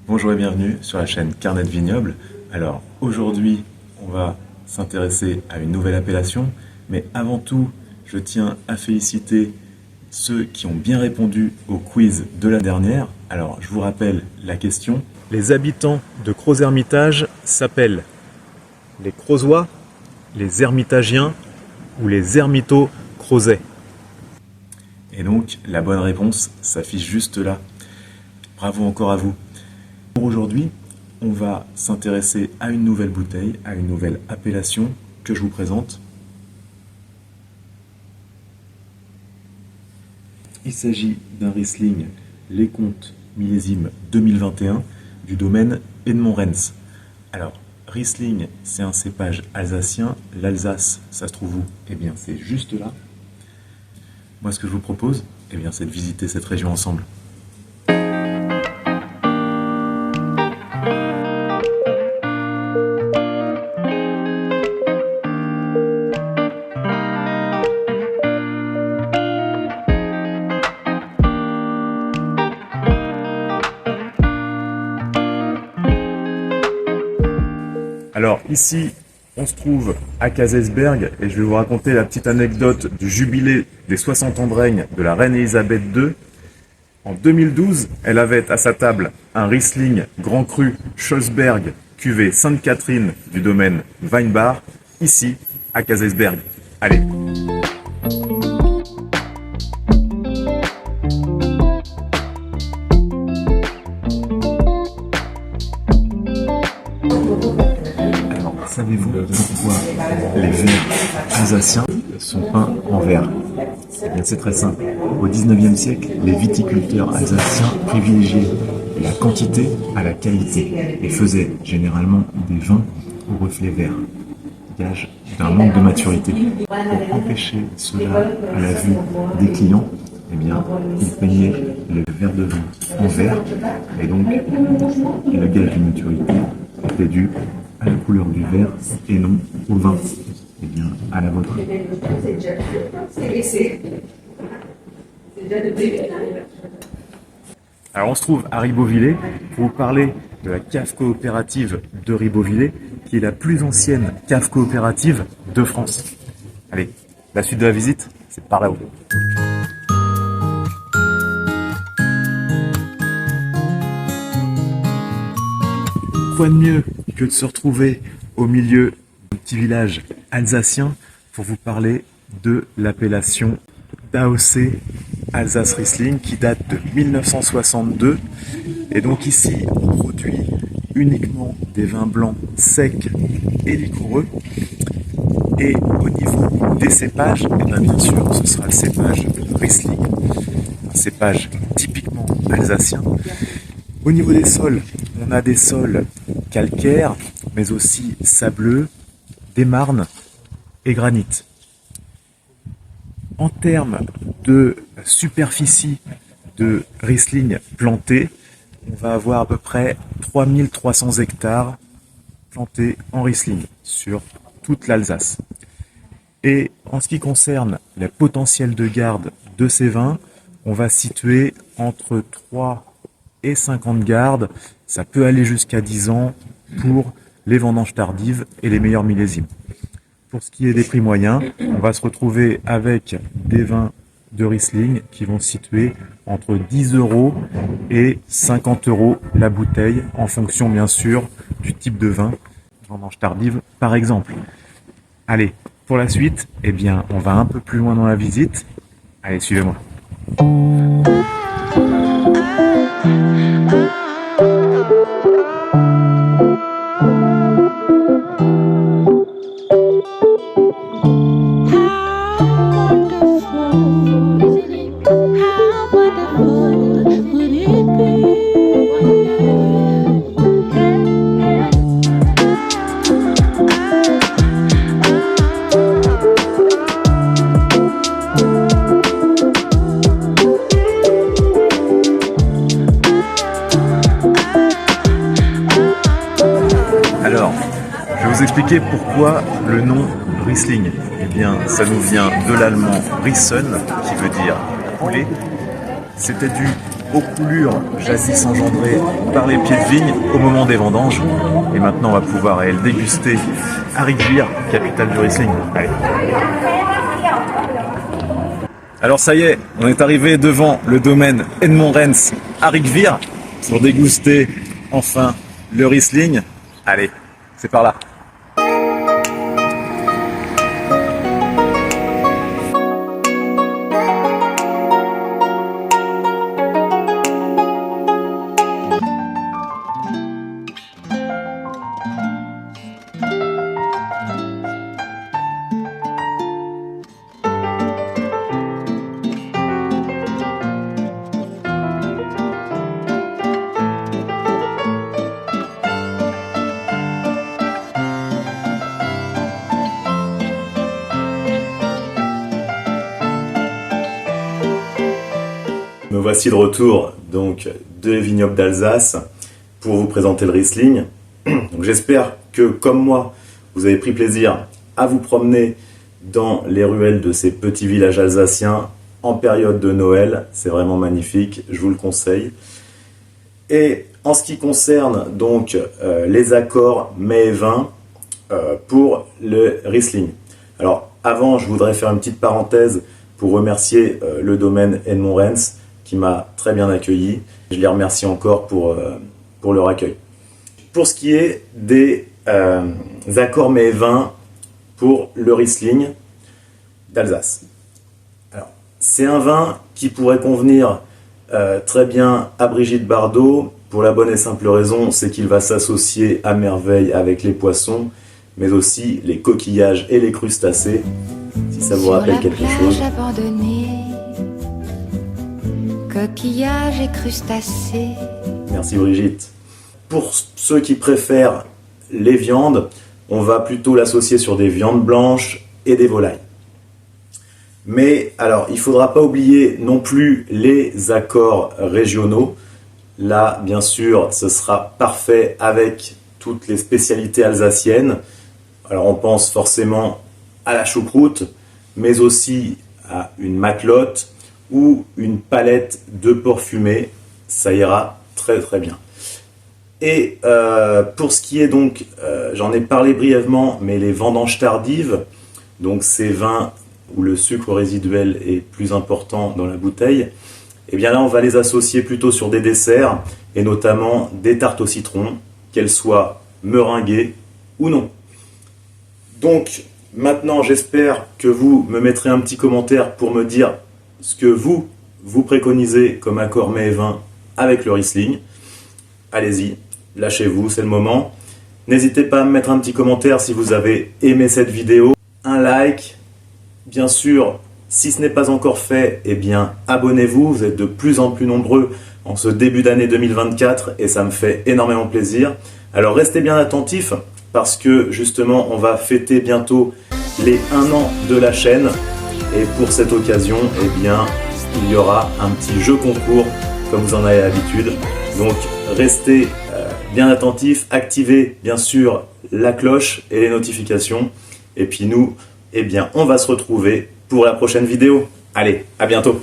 Bonjour et bienvenue sur la chaîne Carnet de Vignoble. Alors aujourd'hui, on va s'intéresser à une nouvelle appellation, mais avant tout, je tiens à féliciter ceux qui ont bien répondu au quiz de la dernière. Alors je vous rappelle la question. Les habitants de Crozes-Hermitage s'appellent les Crozsois, les Hermitagiens ou les Hermito-Crozais? Et donc la bonne réponse s'affiche juste là. Bravo encore à vous. Pour aujourd'hui, on va s'intéresser à une nouvelle bouteille, à une nouvelle appellation que je vous présente. Il s'agit d'un Riesling Les Comtes millésime 2021 du domaine Edmond Rens. Alors, Riesling, c'est un cépage alsacien. L'Alsace, ça se trouve où? Eh bien, c'est juste là. Moi, ce que je vous propose, eh bien, c'est de visiter cette région ensemble. Alors ici, on se trouve à Kazelsberg et je vais vous raconter la petite anecdote du jubilé des 60 ans de règne de la reine Elisabeth II. En 2012, elle avait à sa table un Riesling Grand Cru Scholzberg cuvée Sainte-Catherine du domaine Weinbach, ici à Kazelsberg. Allez! Savez-vous pourquoi les verres alsaciens sont peints en verre? Eh bien, c'est très simple. Au XIXe siècle, les viticulteurs alsaciens privilégiaient la quantité à la qualité et faisaient généralement des vins au reflet vert, gage d'un manque de maturité. Pour empêcher cela à la vue des clients, eh bien, ils peignaient le verre de vin en verre et donc le gage de maturité était dû à la couleur du verre et non au vin. Eh bien, à la vôtre. Alors on se trouve à Ribeauvillé pour vous parler de la cave coopérative de Ribeauvillé, qui est la plus ancienne cave coopérative de France. Allez, la suite de la visite, c'est par là-haut. Quoi de mieux que de se retrouver au milieu d'un petit village alsacien pour vous parler de l'appellation d'AOC Alsace Riesling qui date de 1962. Et donc ici, on produit uniquement des vins blancs secs et liquoreux. Et au niveau des cépages, et bien sûr, ce sera le cépage Riesling, un cépage typiquement alsacien. Au niveau des sols, on a des sols calcaires, mais aussi sableux, des marnes et granit. En termes de superficie de Riesling planté, on va avoir à peu près 3300 hectares plantés en Riesling sur toute l'Alsace. Et en ce qui concerne le potentiel de garde de ces vins, on va situer entre 3 et 50 gardes, ça peut aller jusqu'à 10 ans pour les vendanges tardives et les meilleurs millésimes. Pour ce qui est des prix moyens, on va se retrouver avec des vins de Riesling qui vont se situer entre 10 € et 50 € la bouteille, en fonction bien sûr du type de vin, vendange tardive par exemple. Allez, pour la suite, eh bien, on va un peu plus loin dans la visite. Allez, suivez-moi. Alors, je vais vous expliquer pourquoi le nom Riesling. Eh bien, ça nous vient de l'allemand Riesen, qui veut dire couler. C'était dû aux coulures jadis engendrées par les pieds de vigne au moment des vendanges. Et maintenant, on va pouvoir aller le déguster à Rigvir, capitale du Riesling. Allez. Alors ça y est, on est arrivé devant le domaine Edmond Rens à Rigvir pour déguster enfin le Riesling. Allez, c'est par là. Me voici de retour donc des vignobles d'Alsace pour vous présenter le Riesling. Donc, j'espère que, comme moi, vous avez pris plaisir à vous promener dans les ruelles de ces petits villages alsaciens en période de Noël. C'est vraiment magnifique, je vous le conseille. Et en ce qui concerne donc les accords mets et vins pour le Riesling. Alors avant, je voudrais faire une petite parenthèse pour remercier le domaine Edmond Rens qui m'a très bien accueilli. Je les remercie encore pour leur accueil. Pour ce qui est des accords mets et vins pour le Riesling d'Alsace. Alors, c'est un vin qui pourrait convenir très bien à Brigitte Bardot, pour la bonne et simple raison, c'est qu'il va s'associer à merveille avec les poissons, mais aussi les coquillages et les crustacés, si ça vous rappelle quelque chose. Coquillages et crustacés. Merci Brigitte. Pour ceux qui préfèrent les viandes, on va plutôt l'associer sur des viandes blanches et des volailles. Mais alors, il ne faudra pas oublier non plus les accords régionaux. Là, bien sûr, ce sera parfait avec toutes les spécialités alsaciennes. Alors, on pense forcément à la choucroute, mais aussi à une matelote ou une palette de porc fumé. Ça ira très très bien. Et pour ce qui est donc, j'en ai parlé brièvement, mais les vendanges tardives, donc ces vins où le sucre résiduel est plus important dans la bouteille, et bien là on va les associer plutôt sur des desserts, et notamment des tartes au citron, qu'elles soient meringuées ou non. Donc maintenant j'espère que vous me mettrez un petit commentaire pour me dire ce que vous préconisez comme accord mets et vins avec le Riesling. Allez-y, lâchez-vous, c'est le moment. N'hésitez pas à me mettre un petit commentaire si vous avez aimé cette vidéo, un like. Bien sûr, si ce n'est pas encore fait, eh bien abonnez-vous, vous êtes de plus en plus nombreux en ce début d'année 2024 et ça me fait énormément plaisir. Alors restez bien attentifs parce que justement on va fêter bientôt les 1 an de la chaîne et pour cette occasion, eh bien il y aura un petit jeu concours comme vous en avez l'habitude. Donc restez bien attentifs, activez bien sûr la cloche et les notifications et puis nous, eh bien, on va se retrouver pour la prochaine vidéo. Allez, à bientôt!